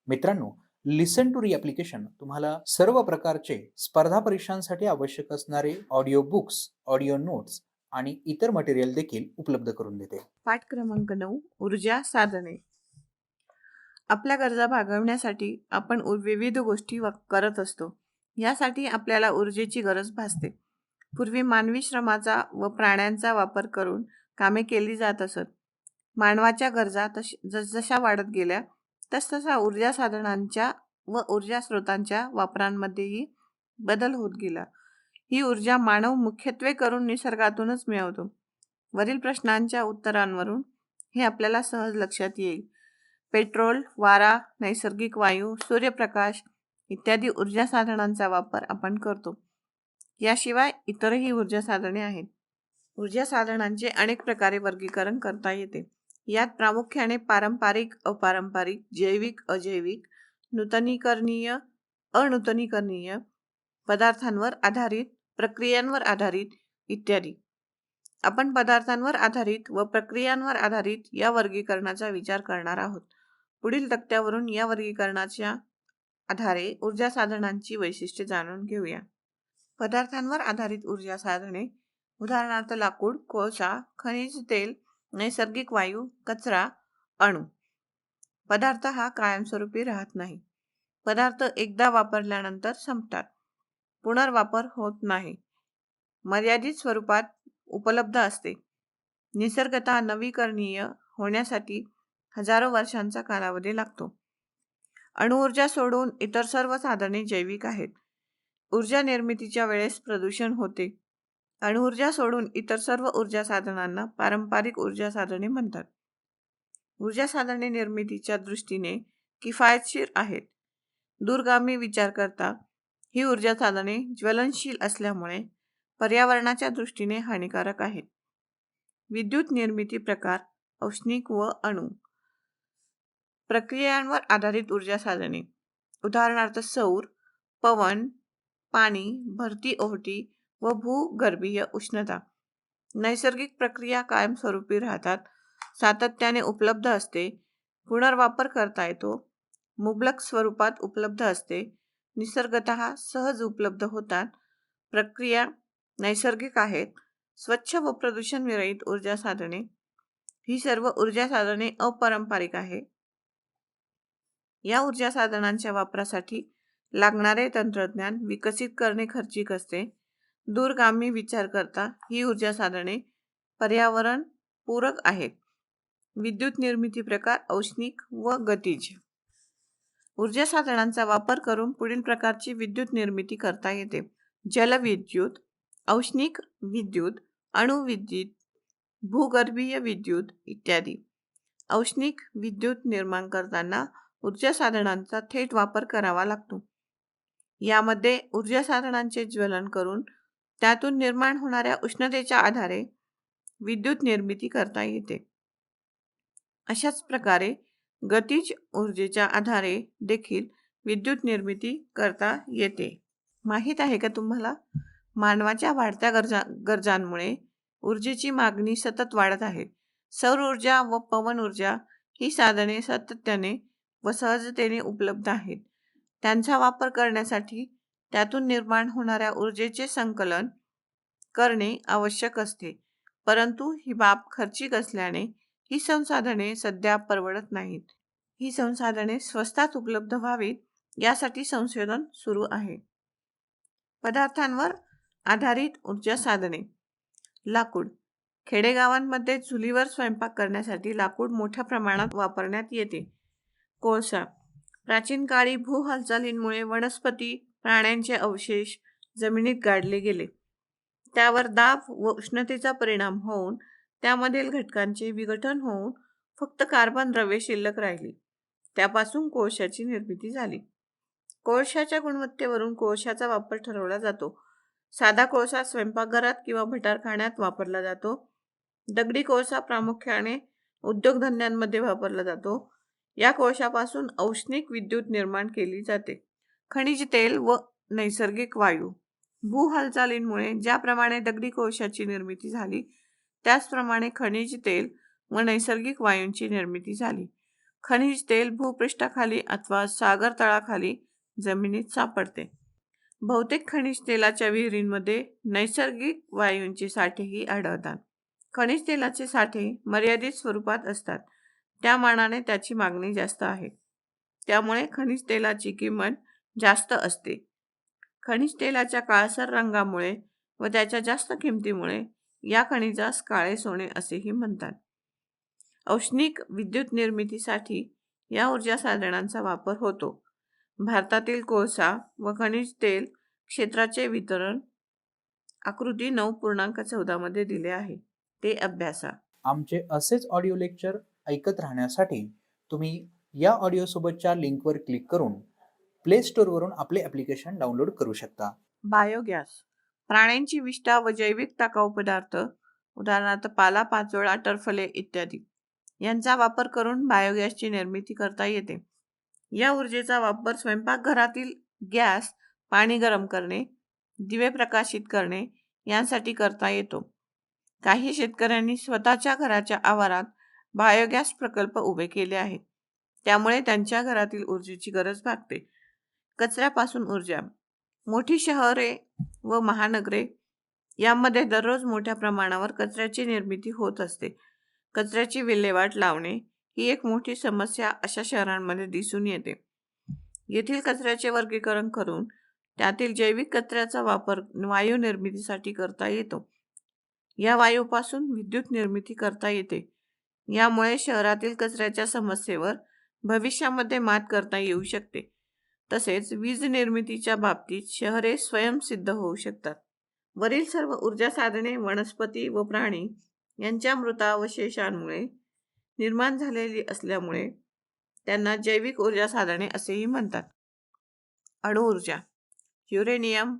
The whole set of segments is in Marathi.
मित्रांनो, लिसन टू री ॲप्लिकेशन तुम्हाला सर्व प्रकारचे स्पर्धा परीक्षांसाठी आवश्यक असणारे ऑडिओ बुक्स, ऑडिओ नोट्स आणि इतर मटेरियल देखील उपलब्ध करून देते. पाठ क्रमांक 9 ऊर्जा साधने. आपल्या गरजा भागवण्यासाठी आपण विविध गोष्टी करत असतो. यासाठी आपल्याला ऊर्जेची गरज भासते. पूर्वी मानवी श्रमाचा व प्राण्यांचा वापर करून कामे केली जात असत. मानवाच्या गरजा जसजशा वाढत गेल्या तसतसा ऊर्जा साधनांच्या व ऊर्जा स्रोतांच्या वापरांमध्येही बदल होत गेला. ही ऊर्जा मानव मुख्यत्वे करून निसर्गातूनच मिळवतो. वरील प्रश्नांच्या उत्तरांवरून हे आपल्याला सहज लक्षात येईल. पेट्रोल, वारा, नैसर्गिक वायू, सूर्यप्रकाश इत्यादी ऊर्जा साधनांचा वापर आपण करतो. याशिवाय इतरही ऊर्जा साधने आहेत. ऊर्जा साधनांचे अनेक प्रकारे वर्गीकरण करता येते. यात प्रामुख्याने पारंपरिक, अपारंपरिक, जैविक, अजैविक, नूतनीकरणीय, अनूतनीकरणीय, पदार्थांवर आधारित, प्रक्रियांवर आधारित इत्यादी. आपण पदार्थांवर आधारित व प्रक्रियांवर आधारित या वर्गीकरणाचा विचार करणार आहोत. पुढील तक्त्यावरून या वर्गीकरणाच्या आधारे ऊर्जा साधनांची वैशिष्ट्ये जाणून घेऊया. पदार्थांवर आधारित ऊर्जा साधने उदाहरणार्थ लाकूड, कोळसा, खनिज तेल, नैसर्गिक वायू, कचरा, अणू. पदार्थ हा कायमस्वरूपी राहत नाही. पदार्थ एकदा वापरल्यानंतर संपतात. पुनर्वापर होत नाही. मर्यादित स्वरूपात उपलब्ध असते. निसर्गतः नवीकरणीय होण्यासाठी हजारो वर्षांचा कालावधी लागतो. अणुऊर्जा सोडून इतर सर्व साधने जैविक आहेत. ऊर्जा निर्मितीच्या वेळेस प्रदूषण होते. अणुऊर्जा सोडून इतर सर्व ऊर्जा साधनांना पारंपरिक ऊर्जा साधने म्हणतात. ऊर्जा साधने निर्मितीच्या दृष्टीने किफायतशीर आहेत. दूरगामी विचार करता ही ऊर्जा साधने ज्वलनशील असल्यामुळे पर्यावरणाच्या दृष्टीने हानिकारक आहेत. विद्युत निर्मिती प्रकार औष्णिक व अणू. प्रक्रियांवर आधारित ऊर्जा साधने उदाहरणार्थ सौर, पवन, पाणी, भरती ओहोटी व भूगर्भीय उष्णता. नैसर्गिक प्रक्रिया कायमस्वरूपी राहतात. सातत्याने उपलब्ध असते. पुनर्वापर करता येतो. मुबलक स्वरूपात उपलब्ध असते. निसर्गतः सहज उपलब्ध होतात. प्रक्रिया नैसर्गिक आहेत. स्वच्छ व प्रदूषण विरहित ऊर्जा साधने. ही सर्व ऊर्जा साधने अपारंपरिक आहे. या ऊर्जा साधनांच्या वापरासाठी लागणारे तंत्रज्ञान विकसित करणे खर्चिक असते. दूरगामी विचार करता ही ऊर्जा साधने पर्यावरण पूरक आहेत. विद्युत निर्मिती प्रकार औष्णिक व गतिज. ऊर्जा साधनांचा वापर करून पुढील प्रकारची विद्युत निर्मिती करता येते. जलविद्युत, औष्णिक विद्युत, अणुविद्युत, भूगर्भीय विद्युत इत्यादी. औष्णिक विद्युत निर्माण करताना ऊर्जा साधनांचा थेट वापर करावा लागतो. यामध्ये ऊर्जा साधनांचे ज्वलन करून त्यातून निर्माण होणाऱ्या उष्णतेच्या आधारे विद्युत निर्मिती करता येते. अशाच प्रकारे गतिज ऊर्जेच्या आधारे देखील विद्युत निर्मिती करता येते. माहीत आहे का तुम्हाला, मानवाच्या वाढत्या गरजांमुळे ऊर्जेची मागणी सतत वाढत आहे. सौर ऊर्जा व पवन ऊर्जा ही साधने सातत्याने व सहजतेने उपलब्ध आहेत. त्यांचा वापर करण्यासाठी त्यातून निर्माण होणाऱ्या ऊर्जेचे संकलन करणे आवश्यक असते. परंतु ही बाब खर्चिक असल्याने ही संसाधने सध्या परवडत नाहीत. ही संसाधने स्वस्तात उपलब्ध व्हावीत यासाठी संशोधन सुरू आहे. पदार्थांवर आधारित ऊर्जा साधने. लाकूड. खेडेगावांमध्ये चुलीवर स्वयंपाक करण्यासाठी लाकूड मोठ्या प्रमाणात वापरण्यात येते. कोळसा. प्राचीन काळी भू हालचालींमुळे वनस्पती, प्राण्यांचे अवशेष जमिनीत गाडले गेले. त्यावर दाब व उष्णतेचा परिणाम होऊन त्यामधील घटकांचे विघटन होऊन फक्त कार्बन द्रव्ये शिल्लक राहिली. त्यापासून कोळशाची निर्मिती झाली. कोळशाच्या गुणवत्तेवरून कोळशाचा वापर ठरवला जातो. साधा कोळसा स्वयंपाकघरात किंवा भटारखान्यात वापरला जातो. दगडी कोळसा प्रामुख्याने उद्योगधंद्यांमध्ये वापरला जातो. या कोळशापासून औष्णिक विद्युत निर्माण केली जाते. खनिज तेल व नैसर्गिक वायू. भू हालचालींमुळे ज्याप्रमाणे दगडी कोळशाची निर्मिती झाली त्याचप्रमाणे खनिज तेल व नैसर्गिक वायूंची निर्मिती झाली. खनिज तेल भूपृष्ठाखाली अथवा सागर तळाखाली जमिनीत सापडते. बहुतेक खनिज तेलाच्या विहिरींमध्ये नैसर्गिक वायूंचे साठेही आढळतात. खनिज तेलाचे साठे मर्यादित स्वरूपात असतात, त्या मानाने त्याची मागणी जास्त आहे. त्यामुळे खनिज तेलाची किंमत जास्त असते. खनिज तेलाच्या काळसर रंगामुळे व त्याच्या जास्त किमतीमुळे या खनिजास काळे सोने असेही म्हणतात. औष्णिक विद्युत निर्मितीसाठी या ऊर्जा साधनांचा वापर होतो. भारतातील कोळसा व खनिज तेल क्षेत्राचे वितरण आकृती 9.14 मध्ये दिले आहे. ते अभ्यासा. आमचे असेच ऑडिओ लेक्चर ऐकत राहण्यासाठी तुम्ही या ऑडिओसोबतच्या लिंकवर क्लिक करून प्ले स्टोअरवरून आपले ॲप्लिकेशन डाउनलोड करू शकता. बायोगॅस प्राण्यांची विष्ठा व जैविक टाकाऊ पदार्थ, उदाहरणार्थ पालापाचोळा, टरफले इत्यादी यांचा वापर करून बायोगॅसची निर्मिती करता येते. या ऊर्जेचा वापर स्वयंपाकघरातील गॅस, पाणी गरम करणे, दिवे प्रकाशित करणे यांसाठी करता येतो. काही शेतकऱ्यांनी स्वतःच्या घराच्या आवारात बायोगॅस प्रकल्प उभे केले आहेत. त्यामुळे त्यांच्या घरातील ऊर्जेची गरज भागते. कचऱ्यापासून ऊर्जा. मोठी शहरे व महानगरे यामध्ये दररोज मोठ्या प्रमाणावर कचऱ्याची निर्मिती होत असते. कचऱ्याची विल्हेवाट लावणे ही एक मोठी समस्या अशा शहरांमध्ये दिसून येते. येथील कचऱ्याचे वर्गीकरण करून त्यातील जैविक कचऱ्याचा वापर वायू निर्मितीसाठी करता येतो. या वायूपासून विद्युत निर्मिती करता येते. यामुळे शहरातील कचऱ्याच्या समस्येवर भविष्यामध्ये मात करता येऊ शकते. तसेच वीज निर्मितीच्या बाबतीत शहरे स्वयंसिद्ध होऊ शकतात. वरील सर्व ऊर्जा साधने वनस्पती व प्राणी यांच्या मृतावशेषांमुळे निर्माण झालेली असल्यामुळे त्यांना जैविक ऊर्जा साधने असेही म्हणतात. अणुऊर्जा. युरेनियम,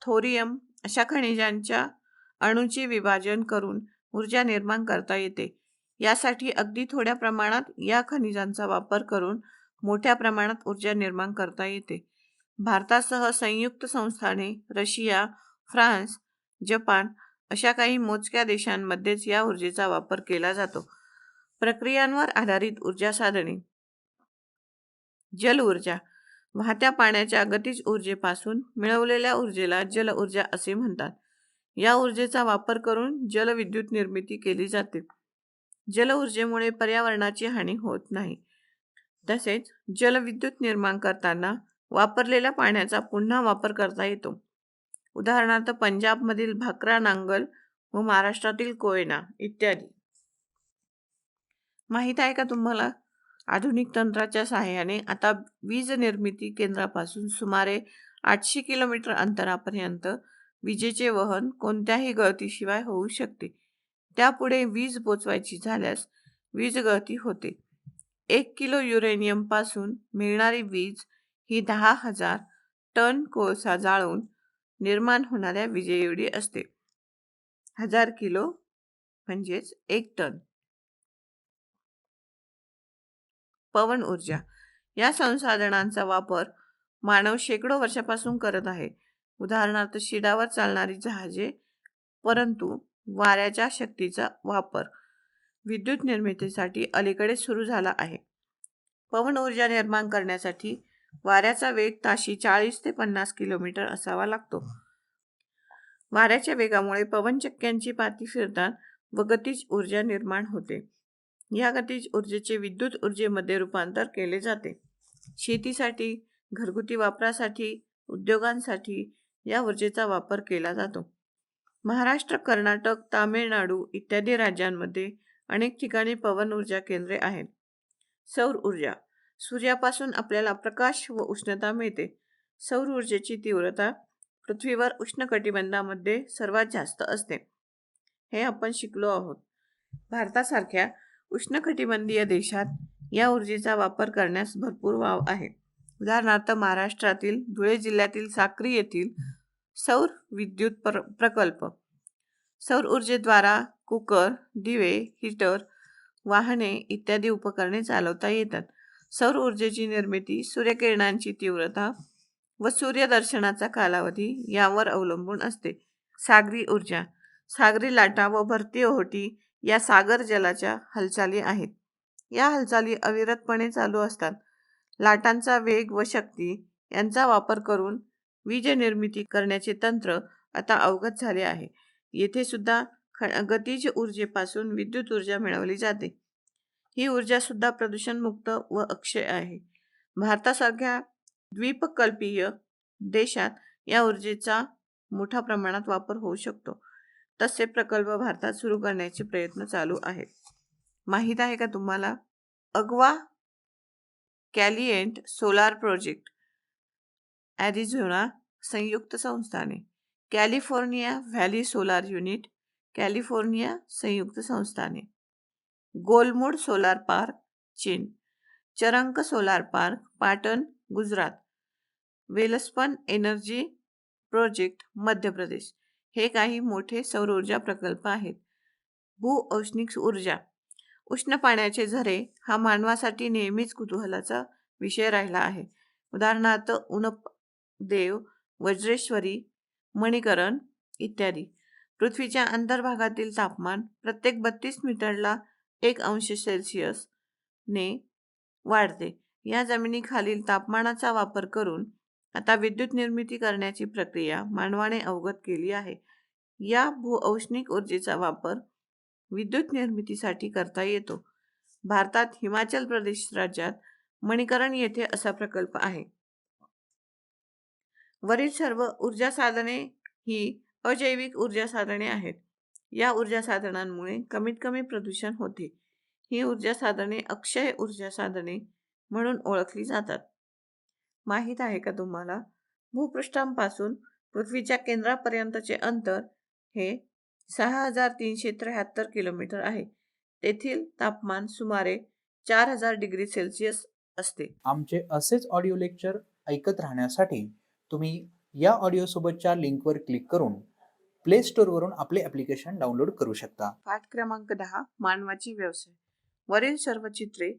थोरियम अशा खनिजांच्या अणूचे विभाजन करून ऊर्जा निर्माण करता येते. यासाठी अगदी थोड्या प्रमाणात या खनिजांचा वापर करून मोठ्या प्रमाणात ऊर्जा निर्माण करता येते. भारतासह संयुक्त संस्थाने, रशिया, फ्रान्स, जपान अशा काही मोजक्या देशांमध्येच या ऊर्जेचा वापर केला जातो. प्रक्रियांवर आधारित ऊर्जा साधने. जल ऊर्जा. वाहत्या पाण्याच्या गतिज ऊर्जेपासून मिळवलेल्या ऊर्जेला जल ऊर्जा असे म्हणतात. या ऊर्जेचा वापर करून जलविद्युत निर्मिती केली जाते. जल ऊर्जेमुळे पर्यावरणाची हानी होत नाही. तसेच जलविद्युत निर्माण करताना वापरलेल्या पाण्याचा पुन्हा वापर करता येतो. उदाहरणार्थ पंजाबमधील भाकरा नांगल व महाराष्ट्रातील कोयना इत्यादी. माहीत आहे का तुम्हाला? आधुनिक तंत्राच्या सहाय्याने आता वीज निर्मिती केंद्रापासून सुमारे 800 किलोमीटर अंतरापर्यंत विजेचे वहन कोणत्याही गळतीशिवाय होऊ शकते. त्यापुढे वीज पोचवायची झाल्यास वीज गळती होते. 1 किलो युरेनियम पासून मिळणारी वीज ही 10,000 टन कोळसा जाळून निर्माण होणाऱ्या विजेएवढी असते. 1000 किलो म्हणजेच 1 टन. पवन ऊर्जा. या संसाधनांचा वापर मानव शेकडो वर्षापासून करत आहे. उदाहरणार्थ शिडावर चालणारी जहाजे. परंतु वाऱ्याच्या शक्तीचा वापर विद्युत निर्मितीसाठी अलीकडे सुरू झाला आहे. पवन ऊर्जा निर्माण करण्यासाठी वाऱ्याचा वेग ताशी 40 ते 50 किलोमीटर असावा लागतो. वाऱ्याच्या वेगामुळे पवनचक्क्यांची पाती फिरतात व गतिज ऊर्जा निर्माण होते. या गतिज ऊर्जेचे विद्युत ऊर्जेमध्ये रूपांतर केले जाते. शेतीसाठी, घरगुती वापरासाठी, उद्योगांसाठी या ऊर्जेचा वापर केला जातो. महाराष्ट्र, कर्नाटक, तामिळनाडू इत्यादी राज्यांमध्ये अनेक ठिकाणी पवन ऊर्जा केंद्रे आहेत. सौर ऊर्जा. सूर्यापासून आपल्याला प्रकाश व उष्णता मिळते. सौर ऊर्जेची तीव्रता पृथ्वीवर उष्णकटिबंधामध्ये सर्वात जास्त असते. हे आपण शिकलो आहोत. भारतासारख्या उष्णकटिबंधीय देशात या ऊर्जेचा वापर करण्यास भरपूर वाव आहे. उदाहरणार्थ महाराष्ट्रातील धुळे जिल्ह्यातील साक्री येथील सौर विद्युत प्रकल्प. सौर ऊर्जेद्वारा कुकर, दिवे, हीटर, वाहने इत्यादी उपकरणे चालवता येतात. सौर ऊर्जेची निर्मिती सूर्यकिरणांची तीव्रता व सूर्यदर्शनाचा कालावधी यावर अवलंबून असते. सागरी ऊर्जा. सागरी लाटा व भरती ओहोटी या सागर जलाच्या हालचाली आहेत. या हालचाली अविरतपणे चालू असतात. लाटांचा वेग व शक्ती यांचा वापर करून वीज निर्मिती करण्याचे तंत्र आता अवगत झाले आहे. येथे सुद्धा गतीज ऊर्जेपासून विद्युत ऊर्जा मिळवली जाते. ही ऊर्जा सुद्धा प्रदूषणमुक्त व अक्षय आहे. भारतासारख्या द्वीपकल्पीय देशात या ऊर्जेचा मोठ्या प्रमाणात वापर होऊ शकतो. तसे प्रकल्प भारतात सुरू करण्याचे प्रयत्न चालू आहेत. माहीत आहे का तुम्हाला? अगवा कॅलिएंट सोलार प्रोजेक्ट, ॲरिझोना संयुक्त संस्थाने, California valley solar unit, California संयुक्त संस्थाने, गोलमुड सोलार पार्क, चीन, Charanka solar park, Patan, Gujarat, Welspun energy project, Madhya Pradesh हे काही मोठे सौर ऊर्जा प्रकल्प आहेत. भूऔष्णिक ऊर्जा. उष्ण पाण्याचे झरे हा मानवासाठी नेहमीच कुतूहलाचा विषय राहिला आहे. उदाहरणार्थ उनपदेव, वज्रेश्वरी, मणिकरण इत्यादी. पृथ्वीच्या अंतर्भागातील तापमान प्रत्येक 32 मीटरला 1 अंश ने वाढते. या जमिनीखालील तापमानाचा वापर करून आता विद्युत निर्मिती करण्याची प्रक्रिया मानवाने अवगत केली आहे. या भूऔष्णिक ऊर्जेचा वापर विद्युत निर्मितीसाठी करता येतो. भारतात हिमाचल प्रदेश राज्यात मणिकरण येथे असा प्रकल्प आहे. वरील सर्व ऊर्जा साधने ही अजैविक ऊर्जा साधने आहेत. या ऊर्जा साधनांमुळे कमीत कमी प्रदूषण होते. ही ऊर्जा साधने अक्षय ऊर्जा साधने म्हणून ओळखली जातात. माहीत आहे का तुम्हाला? भूपृष्ठापासून पृथ्वीच्या केंद्रापर्यंतचे अंतर हे 6373 किलोमीटर आहे. तेथील तापमान सुमारे 4000 डिग्री सेल्सिअस असते. आमचे असेच ऑडिओ लेक्चर ऐकत राहण्यासाठी तुम्ही या ऑडिओसोबतच्या लिंकवर क्लिक करून प्ले स्टोअरवरून आपले ॲप्लिकेशन डाउनलोड करू शकता. पाठ क्रमांक 10. मानवाची व्यवसाय. वरील सर्व चित्रे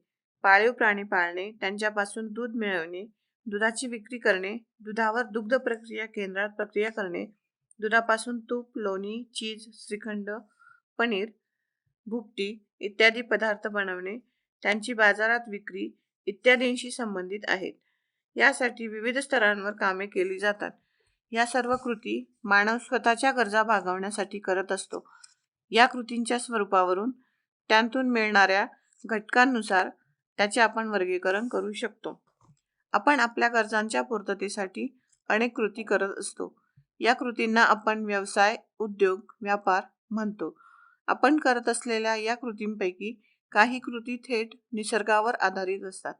पाळीव प्राणी पाळणे, त्यांच्यापासून दूध मिळवणे, दुधाची विक्री करणे, दुधावर दुग्ध प्रक्रिया केंद्रात प्रक्रिया करणे, दुधापासून तूप, लोणी, चीज, श्रीखंड, पनीर, भुकटी इत्यादी पदार्थ बनवणे, त्यांची बाजारात विक्री इत्यादींशी संबंधित आहेत. यासाठी विविध स्तरांवर कामे केली जातात. या सर्व कृती मानव स्वतःच्या गरजा भागवण्यासाठी करत असतो. या कृतींच्या स्वरूपावरून त्यातून मिळणाऱ्या घटकांनुसार त्याचे आपण वर्गीकरण करू शकतो. आपण आपल्या गरजांच्या पूर्ततेसाठी अनेक कृती करत असतो. या कृतींना आपण व्यवसाय, उद्योग, व्यापार म्हणतो. आपण करत असलेल्या या कृतींपैकी काही कृती थेट निसर्गावर आधारित असतात.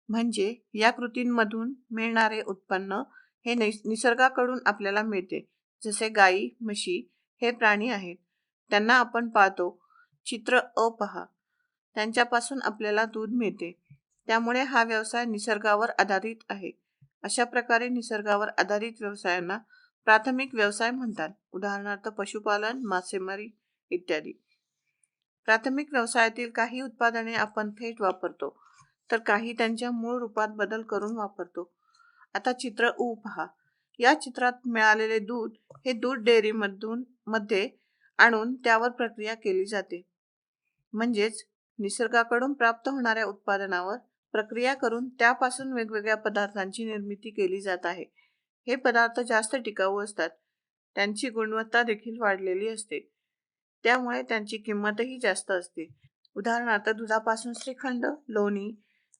म्हणजे या कृतींमधून मिळणारे उत्पन्न हे निसर्गाकडून आपल्याला मिळते. जसे गाई, म्हशी हे प्राणी आहेत, त्यांना आपण पाळतो. चित्र अ पहा. त्यांच्यापासून आपल्याला दूध मिळते. त्यामुळे हा व्यवसाय निसर्गावर आधारित आहे. अशा प्रकारे निसर्गावर आधारित व्यवसायांना प्राथमिक व्यवसाय म्हणतात. उदाहरणार्थ पशुपालन, मासेमारी इत्यादी. प्राथमिक व्यवसायातील काही उत्पादने आपण थेट वापरतो, तर काही त्यांच्या मूळ रूपात बदल करून वापरतो. आता चित्र ऊ पहा. या चित्रात मिळालेले दूध हे दूध मध्ये आणून त्यावर प्रक्रिया केली जाते. म्हणजेच निसर्गाकडून प्राप्त होणाऱ्या उत्पादनावर प्रक्रिया करून त्यापासून वेगवेगळ्या पदार्थांची निर्मिती केली जात आहे. हे पदार्थ जास्त टिकाऊ असतात. त्यांची गुणवत्ता देखील वाढलेली असते. त्यामुळे त्यांची किंमतही जास्त असते. उदाहरणार्थ दुधापासून श्रीखंड, लोणी,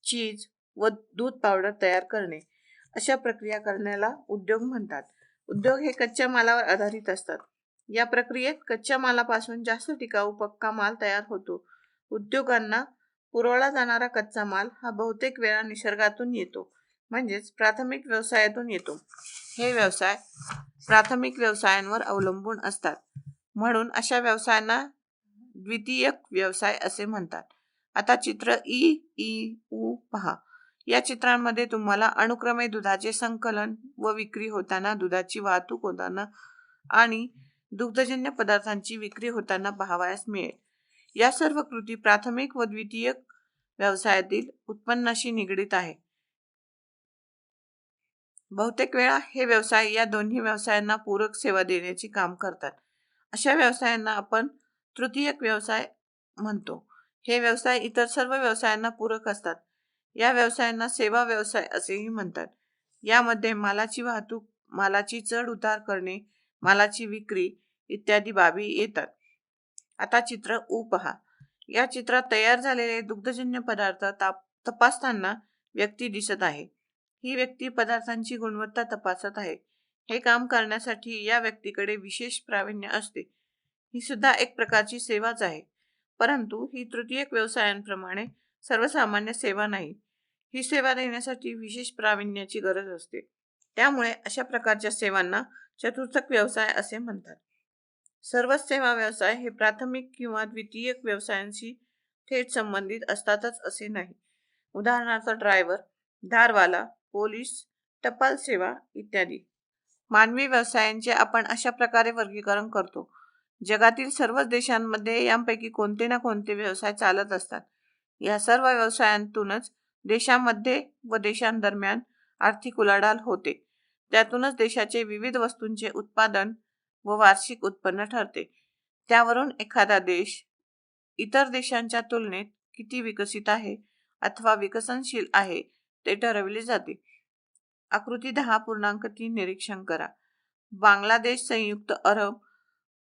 चीज व दूध पावडर तयार करणे. अशा प्रक्रिया करण्याला उद्योग म्हणतात. उद्योग हे कच्च्या मालावर आधारित असतात. या प्रक्रियेत कच्च्या मालापासून जास्त टिकाऊ पक्का माल तयार होतो. उद्योगांना पुरवला जाणारा कच्चा माल हा बहुतेक वेळा निसर्गातून येतो, म्हणजेच प्राथमिक व्यवसायातून येतो. हे व्यवसाय प्राथमिक व्यवसायांवर अवलंबून असतात. म्हणून अशा व्यवसायांना द्वितीयक व्यवसाय असे म्हणतात. आता चित्र ऊ पहा. या चित्रांमध्ये तुम्हाला अनुक्रमे दुधाचे संकलन व विक्री होताना, दुधाची वाहतूक होताना आणि दुग्धजन्य पदार्थांची विक्री होताना पाहावयास मिळेल. या सर्व कृती प्राथमिक व द्वितीयक व्यवसायातील उत्पन्नाशी निगडीत आहे. बहुतेक वेळा हे व्यवसाय या दोन्ही व्यवसायांना पूरक सेवा देण्याचे काम करतात. अशा व्यवसायांना आपण तृतीयक व्यवसाय म्हणतो. हे व्यवसाय इतर सर्व व्यवसायांना पूरक असतात. या व्यवसायांना सेवा व्यवसाय असेही म्हणतात. यामध्ये मालाची वाहतूक, मालाची चढ उतार करणे, मालाची विक्री इत्यादी बाबी येतात. आता चित्र उ पहा. या चित्रात तयार झालेले दुग्धजन्य पदार्थ तपासताना व्यक्ती दिसत आहे. ही व्यक्ती पदार्थांची गुणवत्ता तपासत आहे. हे काम करण्यासाठी या व्यक्तीकडे विशेष प्रावीण्य असते. ही सुद्धा एक प्रकारची सेवाच आहे. परंतु ही तृतीयक व्यवसायांप्रमाणे सर्वसामान्य सेवा नाही. ही सेवा देण्यासाठी विशेष प्रावीण्याची गरज असते. त्यामुळे अशा प्रकारच्या सेवांना चतुर्थक व्यवसाय असे म्हणतात. सर्वच सेवा व्यवसाय हे प्राथमिक किंवा द्वितीयक व्यवसायांशी थेट संबंधित असतातच असे नाही. उदाहरणार्थ ड्रायव्हर, धारवाला, पोलीस, टपाल सेवा इत्यादी. मानवी व्यवसायांचे आपण अशा प्रकारे वर्गीकरण करतो. जगातील सर्वच देशांमध्ये यांपैकी कोणते ना कोणते व्यवसाय चालत असतात. या सर्व व्यवसायांतूनच देशांमध्ये व देशांदरम्यान आर्थिक उलाढाल होते. त्यातूनच देशाचे विविध वस्तूंचे उत्पादन व वार्षिक उत्पन्न ठरते. त्यावरून एखादा देश इतर देशांच्या तुलनेत किती विकसित आहे अथवा विकसनशील आहे ते ठरवले जाते. आकृती 10.3 निरीक्षण करा. बांगलादेश, संयुक्त अरब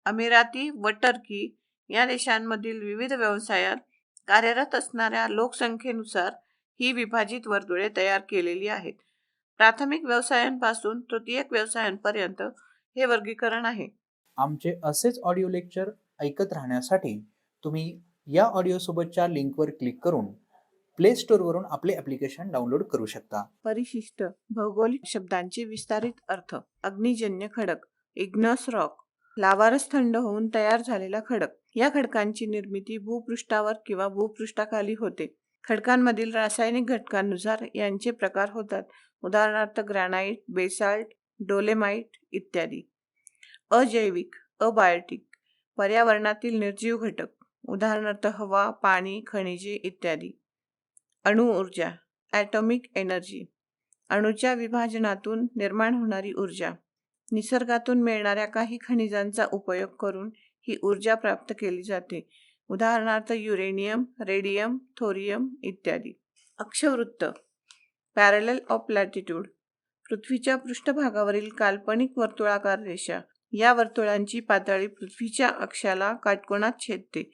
अमिराती व टर्की या देशांमधील विविध व्यवसायात कार्यरत असणाऱ्या लोकसंख्येनुसार ही विभाजित वर्तुळे तयार केलेली आहेत. प्राथमिक व्यवसायांपासून तृतीयक व्यवसायांपर्यंत हे वर्गीकरण आहे. आमचे असेच ऑडिओ लेक्चर ऐकत राहण्यासाठी तुम्ही या ऑडिओसोबतच्या लिंकवर क्लिक करून प्ले स्टोअरवरून आपले ॲप्लिकेशन डाउनलोड करू शकता. परिशिष्ट भौगोलिक शब्दांचे विस्तारित अर्थ. अग्निजन्य खडक, इग्नस रॉक, लावारस थंड होऊन तयार झालेला खडक. या खडकांची निर्मिती भूपृष्ठावर किंवा भूपृष्ठाखाली होते. खडकांमधील रासायनिक घटकांनुसार यांचे प्रकार होतात. उदाहरणार्थ ग्रॅनाइट, बेसाल्ट, डोलेमाइट इत्यादी. अजैविक, अबायोटिक, पर्यावरणातील निर्जीव घटक. उदाहरणार्थ हवा, पाणी, खनिजे इत्यादी. अणु ऊर्जा, ॲटॉमिक एनर्जी, अणूच्या विभाजनातून निर्माण होणारी ऊर्जा. निसर्गातून मिळणाऱ्या काही खनिजांचा उपयोग करून ही ऊर्जा प्राप्त केली जाते. उदाहरणार्थ युरेनियम, रेडियम, थोरियम इत्यादी. अक्षवृत्त, पॅरलल ऑफ लॅटिट्यूड, पृथ्वीच्या पृष्ठभागावरील काल्पनिक वर्तुळाकार रेषा. या वर्तुळांची पातळी पृथ्वीच्या अक्षाला काटकोनात छेदते.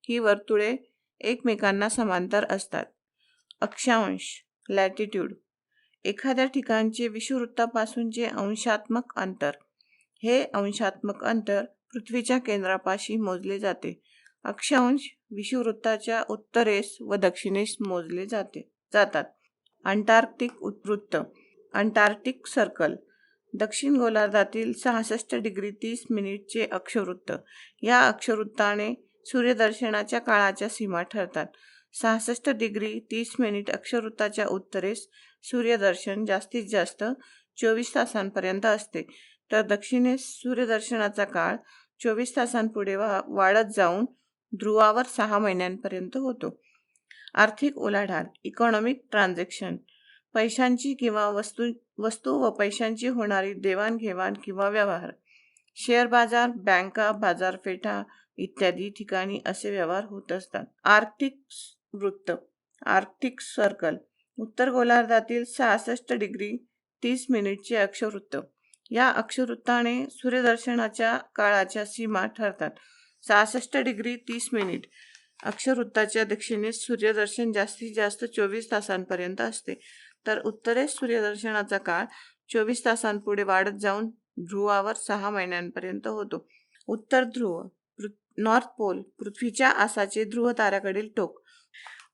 ही वर्तुळे एकमेकांना समांतर असतात. अक्षांश, लॅटिट्यूड, एखाद्या ठिकाणचे विषुववृत्तापासूनचे अंशात्मक अंतर. हे अंशात्मक अंतर पृथ्वीच्या केंद्रापाशी मोजले जाते. अक्षांश विषुववृत्ताच्या उत्तरेस व दक्षिणेस मोजले जातात. अंटार्क्टिक वृत्त, अंटार्क्टिक सर्कल, दक्षिण गोलार्धातील 66°30' अक्षवृत्त. या अक्षवृत्ताने सूर्यदर्शनाच्या काळाच्या सीमा ठरतात. 66°30' अक्षवृत्ताच्या उत्तरेस सूर्यदर्शन जास्तीत जास्त 24 तासांपर्यंत असते, तर दक्षिणेस सूर्यदर्शनाचा काळ 24 तासांपुढे वाढत जाऊन ध्रुवावर 6 महिन्यांपर्यंत होतो. आर्थिक उलाढाल, इकॉनॉमिक ट्रान्झॅक्शन, पैशांची किंवा वस्तू व पैशांची होणारी देवाणघेवाण किंवा व्यवहार. शेअर बाजार, बँका, बाजारपेठा इत्यादी ठिकाणी असे व्यवहार होत असतात. आर्क्टिक वृत्त, आर्क्टिक सर्कल, उत्तर गोलार्धातील 66°30' अक्षवृत्त. या अक्षवृत्ताने सूर्यदर्शनाच्या काळाच्या सीमा ठरतात. 66°30' अक्षवृत्ताच्या दक्षिणेस सूर्यदर्शन जास्तीत जास्त 24 तासांपर्यंत असते, तर उत्तरेस सूर्यदर्शनाचा काळ 24 तासांपुढे वाढत जाऊन ध्रुवावर 6 महिन्यांपर्यंत होतो. उत्तर ध्रुव, नॉर्थ पोल, पृथ्वीच्या आसाचे ध्रुव ताऱ्याकडील टोक.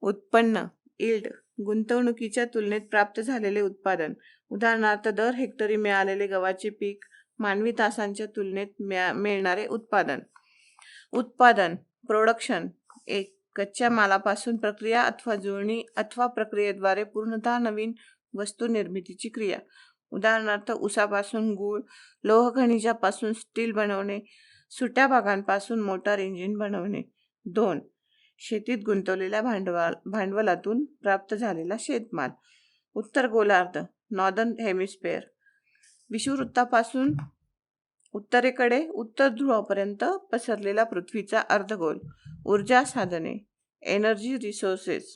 उत्पन्न, यील्ड, गुंतवणुकीच्या तुलनेत प्राप्त झालेले उत्पादन. उदाहरणार्थ दर हेक्टरी मिळालेले गव्हाचे पीक, मानवी तासांच्या तुलनेत मिळणारे उत्पादन. उत्पादन, प्रोडक्शन, एक कच्च्या मालापासून प्रक्रिया अथवा जुळणी अथवा प्रक्रियेद्वारे पूर्णतः नवीन वस्तू निर्मितीची क्रिया. उदाहरणार्थ ऊसापासून गूळ, लोह खनिजापासून स्टील बनवणे, सुट्या भागांपासून मोटार इंजिन बनवणे. 2. शेतीत गुंतवलेल्या भांडवलातून प्राप्त झालेला शेतमाल. उत्तर गोलार्ध, नॉर्दर्न हेमिस्फेअर, विषुववृत्तापासून उत्तरेकडे उत्तर ध्रुवापर्यंत पसरलेला पृथ्वीचा अर्धगोल. ऊर्जा साधने, एनर्जी रिसोर्सेस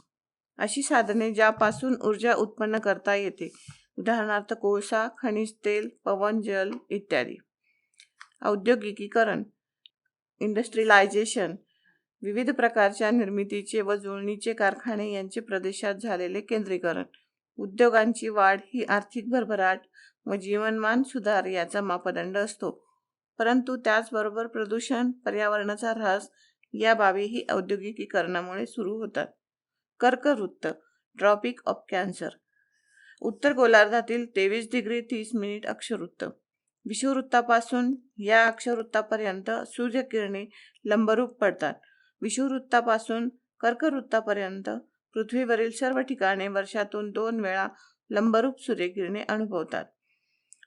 अशी साधने ज्यापासून ऊर्जा उत्पन्न करता येते. उदाहरणार्थ कोळसा, खनिज तेल, पवन, जल इत्यादी. औद्योगिकीकरण इंडस्ट्रियलायझेशन विविध प्रकारच्या निर्मितीचे व जुळणीचे कारखाने यांचे प्रदेशात झालेले केंद्रीकरण. उद्योगांची वाढ ही आर्थिक भरभराट व जीवनमान सुधार याचा मापदंड असतो. परंतु त्याचबरोबर प्रदूषण, पर्यावरणाचा ऱ्हास या बाबीही औद्योगिकीकरणामुळे सुरू होतात. कर्कवृत्त ट्रॉपिक ऑफ कॅन्सर उत्तर गोलार्धातील 23°30' अक्षवृत्त. विषुववृत्तापासून या अक्षवृत्तापर्यंत सूर्यकिरणे लंबरूप पडतात. विषुववृत्तापासून कर्कवृत्तापर्यंत पृथ्वीवरील सर्व ठिकाणे वर्षातून 2 वेळा लंबरूप सूर्यकिरणे अनुभवतात.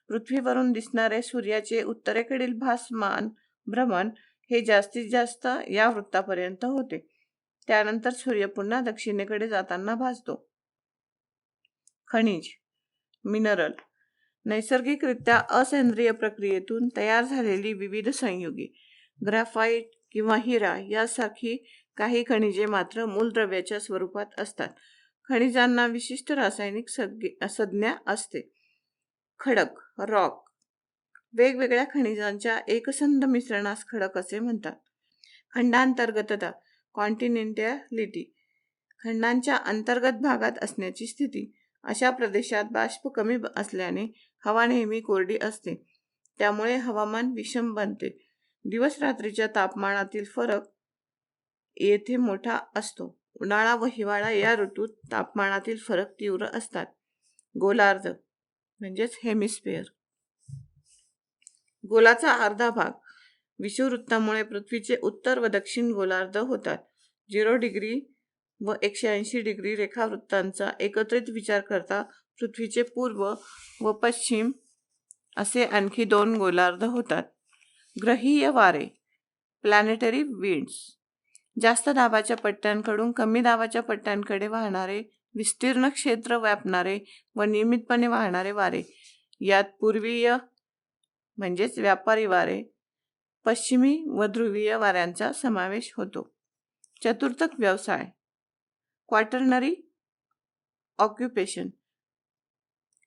पृथ्वीवरून दिसणारे सूर्याचे उत्तरेकडील भासमान भ्रमण हे जास्तीत जास्त या वृत्तापर्यंत होते. त्यानंतर सूर्य पुन्हा दक्षिणेकडे जाताना भासतो. खनिज मिनरल नैसर्गिकरित्या असेंद्रिय प्रक्रियेतून तयार झालेली विविध संयुगे. ग्राफाइट किंवा हिरा यासारखी काही खनिजे मात्र मूलद्रव्याच्या स्वरूपात असतात. खनिजांना विशिष्ट रासायनिक संज्ञा असते. खडक रॉक वेगवेगळ्या खनिजांच्या एकसंध मिश्रणास खडक असे म्हणतात. खंडांतर्गतता कॉन्टिनेंटॅलिटी खंडांच्या अंतर्गत भागात असण्याची स्थिती. अशा प्रदेशात बाष्प कमी असल्याने हवा नेहमी कोरडी असते. त्यामुळे हवामान विषम बनते. दिवस रात्रीच्या तापमानातील फरक येथे मोठा असतो. उन्हाळा व हिवाळा या ऋतूत तापमानातील फरक तीव्र असतात. गोलार्ध म्हणजेच हेमिस्फिअर गोलाचा अर्धा भाग विषुववृत्तामुळे पृथ्वीचे उत्तर व दक्षिण गोलार्ध होतात. 0° व 180° रेखावृत्तांचा एकत्रित विचार करता पृथ्वीचे पूर्व व पश्चिम असे आणखी 2 गोलार्ध होतात. ग्रहीय वारे प्लॅनेटरी विंड्स जास्त दाबाच्या पट्ट्यांकडून कमी दाबाच्या पट्ट्यांकडे वाहणारे, विस्तीर्ण क्षेत्र व्यापणारे व नियमितपणे वाहणारे वारे. यात पूर्वीय म्हणजेच व्यापारी वारे, पश्चिमी व ध्रुवीय वाऱ्यांचा समावेश होतो. चतुर्थक व्यवसाय क्वाटर्नरी ऑक्युपेशन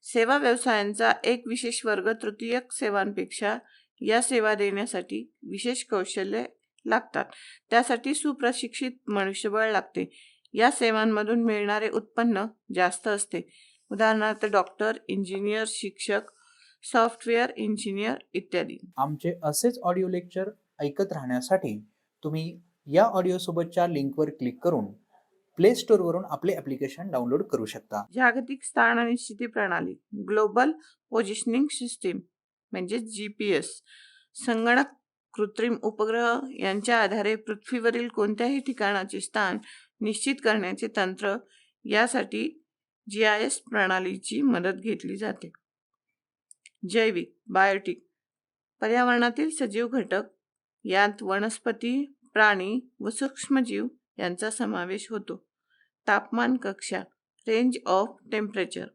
सेवा व्यवसायांचा एक विशेष वर्ग तृतीयक सेवांपेक्षा या सेवा देण्यासाठी विशेष कौशल्य लागतात. त्यासाठी सुप्रशिक्षित मनुष्यबळ लागते. या सेवांमधून मिळणारे उत्पन्न जास्त असते. उदाहरणार्थ डॉक्टर, इंजिनियर, शिक्षक, सॉफ्टवेअर इंजिनियर इत्यादी. आमचे असेच ऑडिओ लेक्चर ऐकत राहण्यासाठी तुम्ही या ऑडिओसोबतच्या लिंकवर क्लिक करून प्ले स्टोअरवरून आपले ॲप्लिकेशन डाउनलोड करू शकता. जागतिक स्थान आणि स्थिती प्रणाली ग्लोबल पोझिशनिंग सिस्टीम म्हणजे GPS संगणक, कृत्रिम उपग्रह यांच्या आधारे पृथ्वीवरील कोणत्याही ठिकाणाचे स्थान निश्चित करण्याचे तंत्र. यासाठी GIS प्रणालीची मदत घेतली जाते. जैविक बायोटिक पर्यावरणातील सजीव घटक. यात वनस्पती, प्राणी व सूक्ष्मजीव यांचा समावेश होतो. तापमान कक्षा रेंज ऑफ टेम्परेचर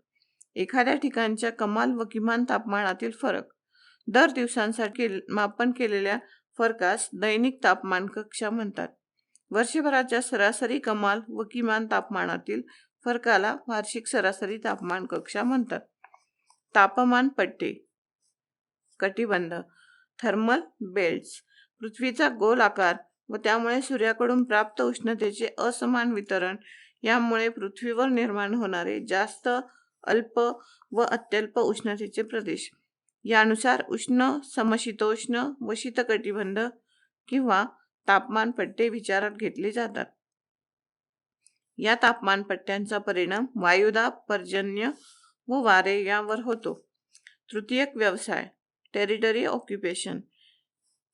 एखाद्या ठिकाणच्या कमाल व किमान तापमानातील फरक. दर दिवसांसाठी मापन केलेल्या फरकास दैनिक तापमान कक्षा म्हणतात. वर्षभराच्या सरासरी कमाल व किमान तापमानातील फरकाला वार्षिक सरासरी तापमान कक्षा म्हणतात. तापमान पट्टे कटिबंध थर्मल बेल्ट्स पृथ्वीचा गोल आकार व त्यामुळे सूर्याकडून प्राप्त उष्णतेचे असमान वितरण यामुळे पृथ्वीवर निर्माण होणारे जास्त, अल्प व अत्यल्प उष्णतेचे प्रदेश. यानुसार उष्ण, समशीतोष्ण व शीतकटिबंध किंवा तापमान पट्टे विचारात घेतले जातात. या तापमान पट्ट्यांचा परिणाम वायुदाब, पर्जन्य व वारे यावर होतो. तृतीयक व्यवसाय टेरिटरी ऑक्युपेशन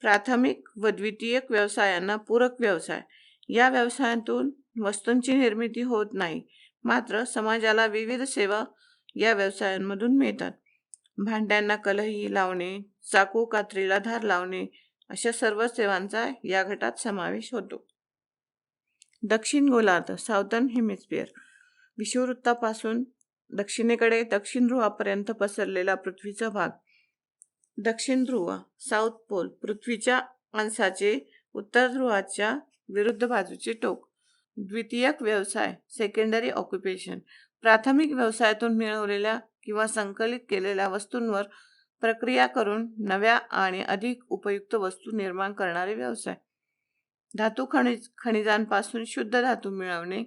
प्राथमिक व द्वितीयक व्यवसायांना पूरक व्यवसाय. या व्यवसायातून वस्तूंची निर्मिती होत नाही, मात्र समाजाला विविध सेवा या व्यवसायांमधून मिळतात. भांड्यांना कलही लावणे, चाकू कात्रीला धार लावणे अशा सर्व सेवांचा या गटात समावेश होतो. दक्षिण गोलार्ध साऊदर्न हेमिस्फिअर विषुववृत्तापासून दक्षिणेकडे दक्षिण ध्रुवापर्यंत पसरलेला पृथ्वीचा भाग. दक्षिण ध्रुव साऊथ पोल पृथ्वीच्या अंशाचे उत्तर ध्रुवाच्या विरुद्ध बाजूचे टोक. द्वितीयक व्यवसाय सेकंडरी ऑक्युपेशन, प्राथमिक व्यवसायातून मिळवलेल्या किंवा संकलित केलेल्या वस्तूंवर प्रक्रिया करून नव्या आणि अधिक उपयुक्त वस्तू निर्माण करणारे व्यवसाय. धातू खनिजांपासून शुद्ध धातू मिळवणे,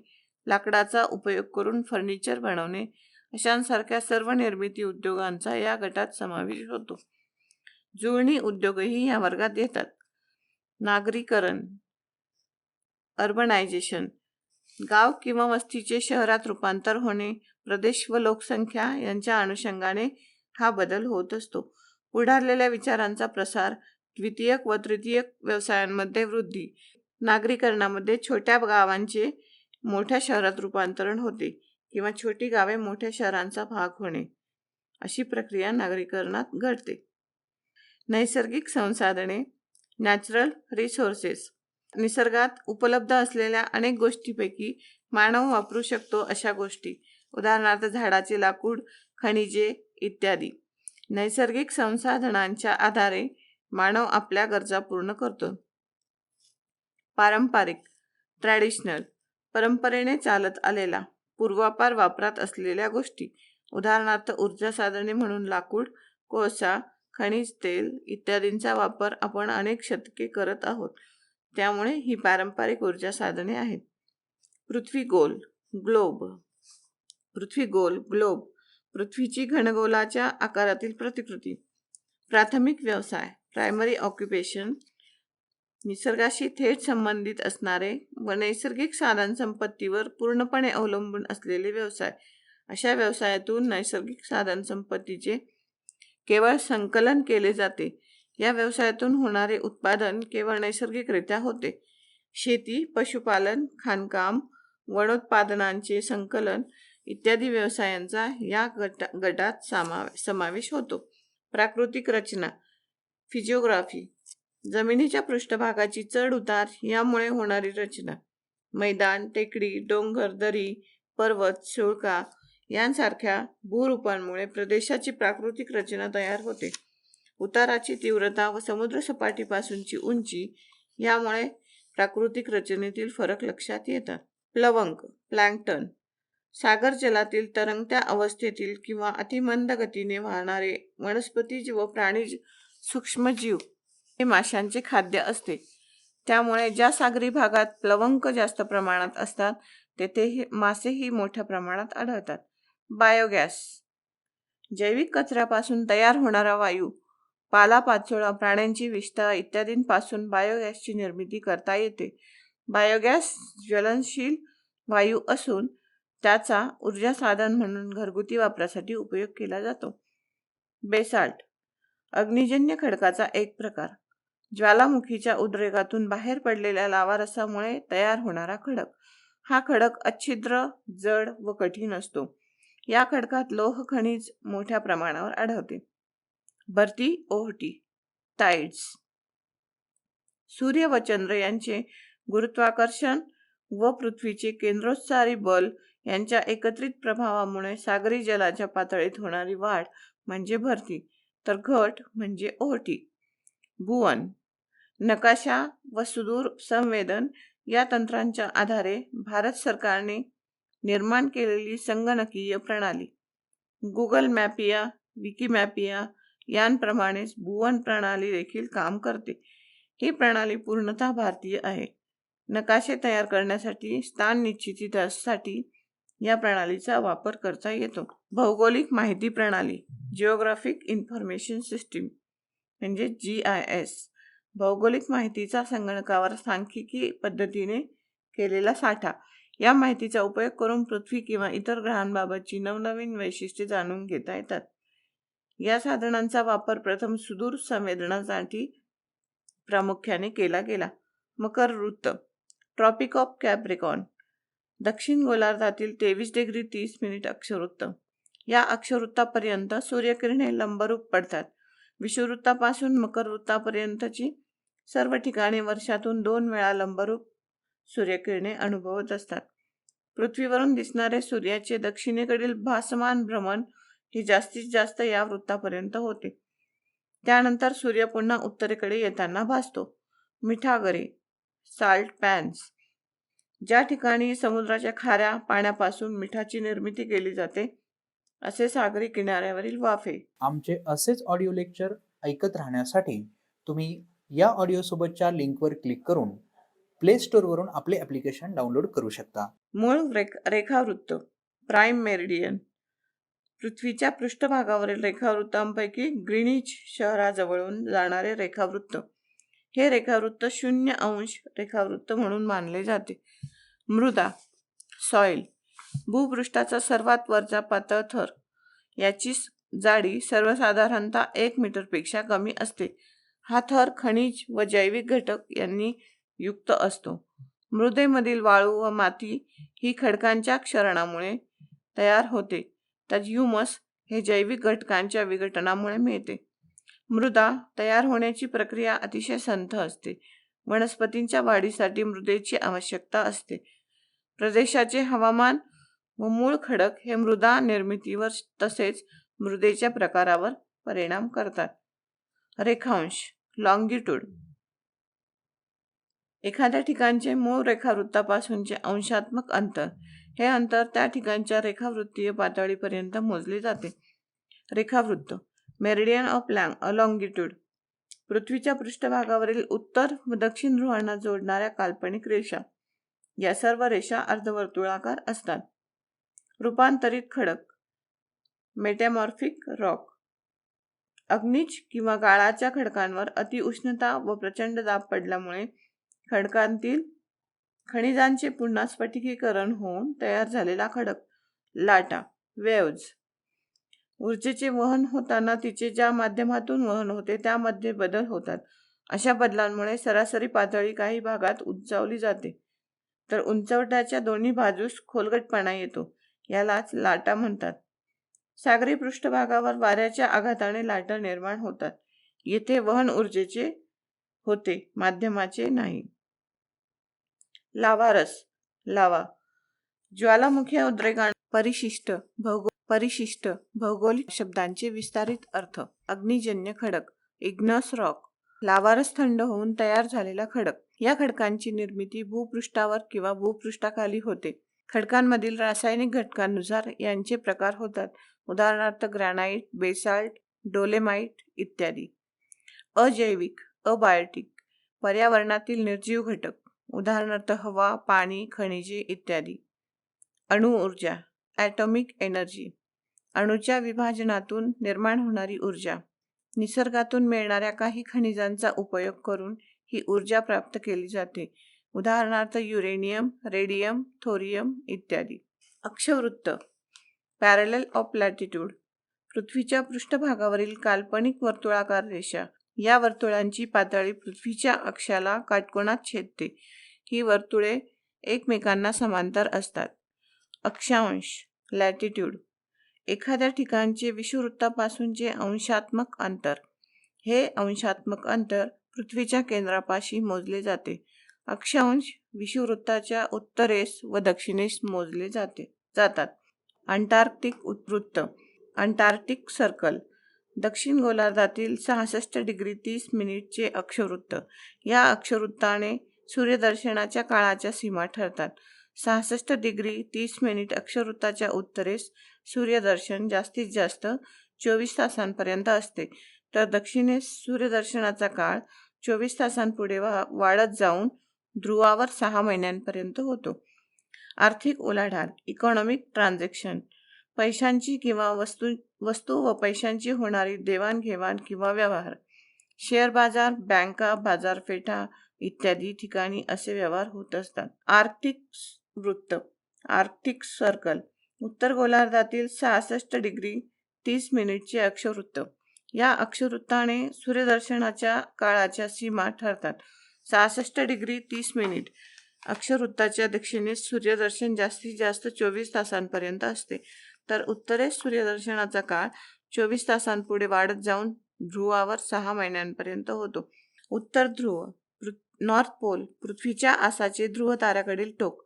लाकडाचा उपयोग करून फर्निचर बनवणे अशांसारख्या सर्व निर्मिती उद्योगांचा या गटात समावेश होतो. जुळणी उद्योगही या वर्गात येतात. नागरीकरण अर्बनायझेशन, गाव किंवा वस्तीचे शहरात रूपांतर होणे, प्रदेश व लोकसंख्या यांच्या अनुषंगाने हा बदल होत असतो. पुढारलेल्या विचारांचा प्रसार, द्वितीयक व तृतीयक व्यवसायांमध्ये वृद्धी, नागरीकरणामध्ये छोट्या गावांचे मोठ्या शहरात रूपांतरण होते किंवा छोटी गावे मोठ्या शहरांचा भाग होणे, अशी प्रक्रिया नागरीकरणात घडते. नैसर्गिक संसाधने नॅचरल रिसोर्सेस, निसर्गात उपलब्ध असलेल्या अनेक गोष्टींपैकी मानव वापरू शकतो अशा गोष्टी, उदाहरणार्थ झाडाचे लाकूड, खनिजे इत्यादी. नैसर्गिक संसाधनांच्या आधारे मानव आपल्या गरजा पूर्ण करतो. पारंपरिक ट्रॅडिशनल, परंपरेने चालत आलेला, पूर्वापार वापरात असलेल्या गोष्टी, उदाहरणार्थ ऊर्जा साधने म्हणून लाकूड, कोळसा, खनिज तेल इत्यादींचा वापर आपण अनेक शतके करत आहोत, त्यामुळे ही पारंपरिक ऊर्जा साधने आहेत. पृथ्वी गोल ग्लोब, पृथ्वी गोल ग्लोब, पृथ्वीची घनगोलाच्या आकारातील प्रतिकृती. प्राथमिक व्यवसाय प्रायमरी ऑक्युपेशन, निसर्गाशी थेट संबंधित असणारे व नैसर्गिक साधनसंपत्तीवर पूर्णपणे अवलंबून असलेले व्यवसाय. अशा व्यवसायातून नैसर्गिक साधनसंपत्तीचे केवळ संकलन केले जाते. या व्यवसायातून होणारे उत्पादन केवळ नैसर्गिकरित्या होते. शेती, पशुपालन, खाणकाम, वनोत्पादनांचे संकलन इत्यादी व्यवसायांचा या गटात समावेश होतो. प्राकृतिक रचना फिजिओग्राफी, जमिनीच्या पृष्ठभागाची चढ उतार यामुळे होणारी रचना. मैदान, टेकडी, डोंगर, दरी, पर्वत, सुळका यांसारख्या भूरूपांमुळे प्रदेशाची प्राकृतिक रचना तयार होते. उताराची तीव्रता व समुद्रसपाटीपासूनची उंची यामुळे प्राकृतिक रचनेतील फरक लक्षात येतात. प्लवंक प्लॅंक्टन, सागर जलातील तरंगत्या अवस्थेतील किंवा अतिमंद गतीने वाहणारे वनस्पती व प्राणीज सूक्ष्मजीव हे माशांचे खाद्य असते. त्यामुळे ज्या सागरी भागात प्लवंक जास्त प्रमाणात असतात तेथे मासेही मोठ्या प्रमाणात आढळतात. बायोगॅस, जैविक कचऱ्यापासून तयार होणारा वायू, पालापाचोळा, प्राण्यांची विष्ठा इत्यादींपासून बायोगॅसची निर्मिती करता येते. बायोगॅस ज्वलनशील वायू असून त्याचा ऊर्जा साधन म्हणून घरगुती वापरासाठी उपयोग केला जातो. बेसाल्ट, अग्निजन्य खडकाचा एक प्रकार, ज्वालामुखीच्या उद्रेकातून बाहेर पडलेल्या लावारसामुळे तयार होणारा खडक. हा खडक अच्छिद्र, जड व कठीण असतो. या खडकात लोह खनिज मोठ्या प्रमाणावर आढळते. भरती ओहोटी टाइड्स, सूर्य व चंद्र यांचे गुरुत्वाकर्षण व पृथ्वीचे केंद्रोत्सारी बल यांच्या एकत्रित प्रभावामुळे सागरी जलाच्या पातळीत होणारी वाढ म्हणजे भरती, तर घट म्हणजे ओहोटी. भुवन, नकाशा व सुदूर संवेदन या तंत्रांच्या आधारे भारत सरकारने निर्माण केलेली संगणकीय प्रणाली. गुगल मॅपिया, विकिमॅपिया यांप्रमाणेच भुवन प्रणाली देखील काम करते. ही प्रणाली पूर्णतः भारतीय आहे. नकाशे तयार करण्यासाठी, स्थान निश्चितीसाठी या प्रणालीचा वापर करता येतो. भौगोलिक माहिती प्रणाली जिओग्राफिक इन्फॉर्मेशन सिस्टीम म्हणजे GIS, भौगोलिक माहितीचा संगणकावर सांख्यिकी पद्धतीने केलेला साठा. या माहितीचा उपयोग करून पृथ्वी किंवा इतर ग्रहांबाबतची नवनवीन वैशिष्ट्ये जाणून घेता येतात. या साधनांचा वापर प्रथम सुदूर संवेदनासाठी प्रामुख्याने केला गेला. मकर वृत्त ट्रॉपिक ऑफ कॅप्रिकॉर्न, दक्षिण गोलार्धातील 23°30' अक्षवृत्त. या अक्षवृत्तापर्यंत सूर्यकिरणे लंबरूप पडतात. विषुववृत्तापासून मकर वृत्तापर्यंतची सर्व ठिकाणी वर्षातून 2 वेळा लंबरूप सूर्यकिरणे अनुभवत असतात. पृथ्वीवरून दिसणारे सूर्याचे दक्षिणेकडील भासमान भ्रमण हे जास्तीत जास्त या वृत्तापर्यंत होते. त्यानंतर सूर्य पुन्हा उत्तरेकडे येताना भासतो. मिठागरे साल्ट पॅन्स, ज्या ठिकाणी समुद्राच्या खाऱ्या पाण्यापासून मिठाची निर्मिती केली जाते असे सागरी किनाऱ्यावरील वाफे. आमचे असेच ऑडिओ लेक्चर ऐकत राहण्यासाठी तुम्ही या ऑडिओसोबतच्या लिंकवर क्लिक करून प्ले स्टोअरवरून आपले ॲप्लिकेशन डाउनलोड करू शकता. मूळ रेखावृत्त प्राईम मेरिडियन. पृथ्वीच्या पृष्ठभागावरील रेखावृत्तांपैकी ग्रीनिच शहराजवळून जाणारे रेखावृत्त हे रेखावृत्त 0° रेखावृत्त म्हणून मानले जाते. मृदा सॉइल भूपृष्ठाचा सर्वात वरचा पातळ थर. याची जाडी सर्वसाधारणतः 1 मीटरपेक्षा कमी असते. हा थर खनिज व जैविक घटक यांनी युक्त असतो. मृदेमधील वाळू व माती ही खडकांच्या क्षरणामुळे तयार होते, तर ह्युमस हे जैविक घटकांच्या विघटनामुळे मिळते. मृदा तयार होण्याची प्रक्रिया अतिशय संथ असते. वनस्पतींच्या वाढीसाठी मृदेची आवश्यकता असते. प्रदेशाचे हवामान व मूळ खडक हे मृदा निर्मितीवर तसेच मृदेच्या प्रकारावर परिणाम करतात. रेखांश लॉंगिट्यूड एखाद्या ठिकाणचे मूळ रेखावृत्तापासूनचे अंशात्मक अंतर. हे अंतर त्या ठिकाणच्या रेखावृत्तीय पातळीपर्यंत मोजले जाते. रेखावृत्त मेरिडियन ऑफ लॉंगिट्यूड पृथ्वीच्या पृष्ठभागावरील उत्तर व दक्षिण ध्रुवांना जोडणाऱ्या काल्पनिक रेषा. या सर्व रेषा अर्धवर्तुळाकार असतात. रूपांतरित खडक मेटॅमॉर्फिक रॉक अग्निज किंवा गाळाच्या खडकांवर अतिउष्णता व प्रचंड दाब पडल्यामुळे खडकांतील खनिजांचे पुन्हा स्फटिकीकरण होऊन तयार झालेला खडक. लाटा वेव्ज ऊर्जेचे वहन होताना तिचे ज्या माध्यमातून वहन होते त्यामध्ये बदल होतात. अशा बदलांमुळे सरासरी पातळी काही भागात उंचावली जाते, तर उंचवट्याच्या दोन्ही बाजूस खोलगटपणा येतो. यालाच लाटा म्हणतात. सागरी पृष्ठभागावर वाऱ्याच्या आघाताने लाटा निर्माण होतात. येथे वहन ऊर्जेचे होते, माध्यमाचे नाही. लावारस लावा ज्वालामुखी उद्रेकांना परिशिष्ट भौगोलिक शब्दांचे विस्तारित अर्थ. अग्निजन्य खडक इग्नस रॉक. लावारस थंड होऊन तयार झालेला खडक. या खडकांची निर्मिती भूपृष्ठावर किंवा भूपृष्ठाखाली होते. खडकांमधील रासायनिक घटकांनुसार यांचे प्रकार होतात. उदाहरणार्थ ग्रॅनाइट, बेसाल्ट, डोलेमाइट इत्यादी. अजैविक अबायोटिक पर्यावरणातील निर्जीव घटक. उदाहरणार्थ हवा, पाणी, खनिजे इत्यादी. अणु ऊर्जा ॲटॉमिक एनर्जी अणूच्या विभाजनातून निर्माण होणारी ऊर्जा. निसर्गातून मिळणाऱ्या काही खनिजांचा उपयोग करून ही ऊर्जा प्राप्त केली जाते. उदाहरणार्थ युरेनियम, रेडियम, थोरियम इत्यादी. अक्षवृत्त पॅरलल ऑफ लॅटिट्यूड पृथ्वीच्या पृष्ठभागावरील काल्पनिक वर्तुळाकार रेषा. या वर्तुळांची पातळी पृथ्वीच्या अक्षाला काटकोनात छेदते. ही वर्तुळे एकमेकांना समांतर असतात. अक्षांश लॅटिट्यूड एखाद्या ठिकाणचे विषुववृत्तापासूनचे अंशात्मक अंतर. हे अंशात्मक अंतर पृथ्वीच्या केंद्रापाशी मोजले जाते. अक्षांश विषुववृत्ताच्या उत्तरेस व दक्षिणेस मोजले जातात. अंटार्क्टिक वृत्त अंटार्क्टिक सर्कल दक्षिण गोलार्धातील 66°30' अक्षवृत्त. या अक्षवृत्ताने सूर्यदर्शनाच्या काळाच्या सीमा ठरतात. 66°30' अक्षवृत्ताच्या उत्तरेस सूर्यदर्शन जास्तीत जास्त 24 तासांपर्यंत असते, तर दक्षिणेस सूर्यदर्शनाचा काळ 24 तासांपुढे वाढत जाऊन ध्रुवावर 6 महिन्यांपर्यंत होतो. आर्थिक उलाढाल इकॉनॉमिक ट्रान्झॅक्शन पैशांची किंवा वस्तू व पैशांची होणारी देवाणघेवाण किंवा व्यवहार. शेअर बाजार, बँका, बाजारपेठा इत्यादी ठिकाणी असे व्यवहार होत असतात. आर्क्टिक वृत्त आर्क्टिक सर्कल उत्तर गोलार्धातील 66°30' अक्षवृत्त. या अक्षवृत्ताने सूर्यदर्शनाच्या काळाच्या सीमा ठरतात. 66°30' अक्षवृत्ताच्या दक्षिणेस सूर्यदर्शन जास्तीत जास्त 24 तासांपर्यंत असते, तर उत्तरेस सूर्यदर्शनाचा काळ 24 तासांपुढे वाढत जाऊन ध्रुवावर 6 महिन्यांपर्यंत होतो. उत्तर ध्रुव नॉर्थ पोल पृथ्वीच्या आसाचे ध्रुव ताऱ्याकडील टोक.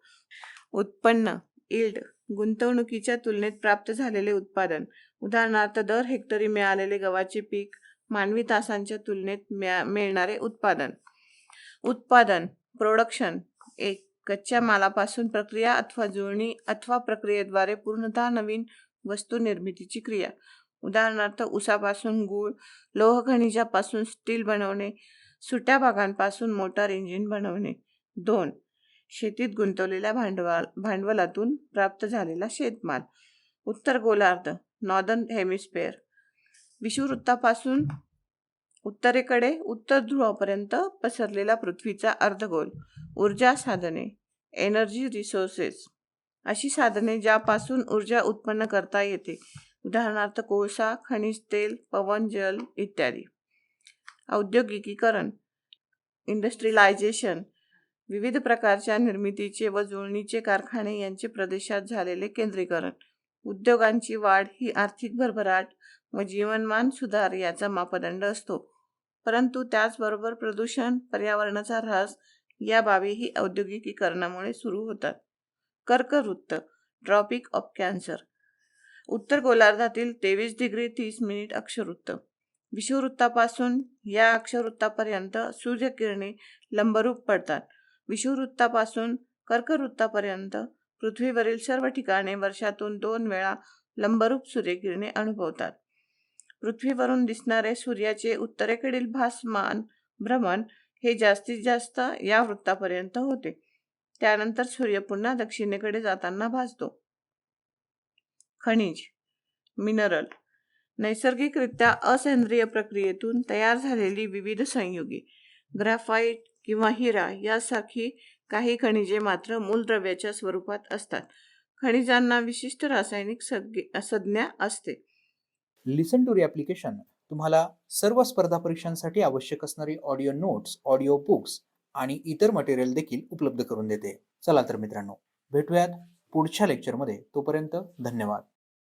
उत्पन्न यील्ड गुंतवणुकीच्या तुलनेत प्राप्त झालेले उत्पादन. उदाहरणार्थ दर हेक्टरी मिळालेले गव्हाचे पीक, मानवी तासांच्या तुलनेत मिळणारे उत्पादन. उत्पादन प्रोडक्शन कच्च्या मालापासून प्रक्रिया अथवा जुळणी अथवा प्रक्रियेद्वारे पूर्णतः नवीन वस्तू निर्मितीची क्रिया. उदाहरणार्थ ऊसापासून गूळ, लोह खनिजापासून स्टील बनवणे, सुट्या भागांपासून मोटार इंजिन बनवणे. 2. शेतीत गुंतवलेल्या भांडवलातून प्राप्त झालेला शेतमाल. उत्तर गोलार्ध नॉर्दर्न हेमिस्फेअर. विषुववृत्तापासून उत्तरेकडे उत्तर ध्रुवापर्यंत पसरलेला पृथ्वीचा अर्धगोल. ऊर्जा साधने एनर्जी रिसोर्सेस. अशी साधने ज्यापासून ऊर्जा उत्पन्न करता येते. उदाहरणार्थ कोळसा, खनिज तेल, पवन, जल इत्यादी. औद्योगिकीकरण इंडस्ट्रियलायझेशन. विविध प्रकारच्या निर्मितीचे व जुळणीचे कारखाने यांचे प्रदेशात झालेले केंद्रीकरण. उद्योगांची वाढ ही आर्थिक भरभराट व जीवनमान सुधार याचा मापदंड असतो. परंतु त्याचबरोबर प्रदूषण, पर्यावरणाचा ऱ्हास या बाबीही औद्योगिकीकरणामुळे सुरू होतात. कर्कवृत्त ट्रॉपिक ऑफ कॅन्सर. उत्तर गोलार्धातील 23°30' अक्षवृत्त. विषुववृत्तापासून या अक्षवृत्तापर्यंत सूर्यकिरणे लंबरूप पडतात. विषुववृत्तापासून कर्कवृत्तापर्यंत पृथ्वीवरील सर्व ठिकाणे वर्षातून 2 वेळा लंबरूप सूर्यकिरणे अनुभवतात. पृथ्वीवरून दिसणारे सूर्याचे उत्तरेकडील भासमान भ्रमण हे जास्तीत जास्त या वृत्तापर्यंत होते. त्यानंतर सूर्य पुन्हा दक्षिणेकडे जाताना भासतो. खनिज मिनरल. नैसर्गिकरित्या असेंद्रिय प्रक्रियेतून तयार झालेली विविध संयुगे. ग्राफाइट किंवा हिरा यासारखी काही खनिजे मात्र मूलद्रव्याच्या स्वरूपात असतात. खनिजांना विशिष्ट रासायनिक संज्ञा असते. लिसन टू ॲप्लिकेशन तुम्हाला सर्व स्पर्धा परीक्षांसाठी आवश्यक असणारी ऑडिओ नोट्स, ऑडिओ बुक्स आणि इतर मटेरियल देखील उपलब्ध करून देते. चला तर मित्रांनो, भेटूयात पुढच्या लेक्चरमध्ये. तोपर्यंत धन्यवाद.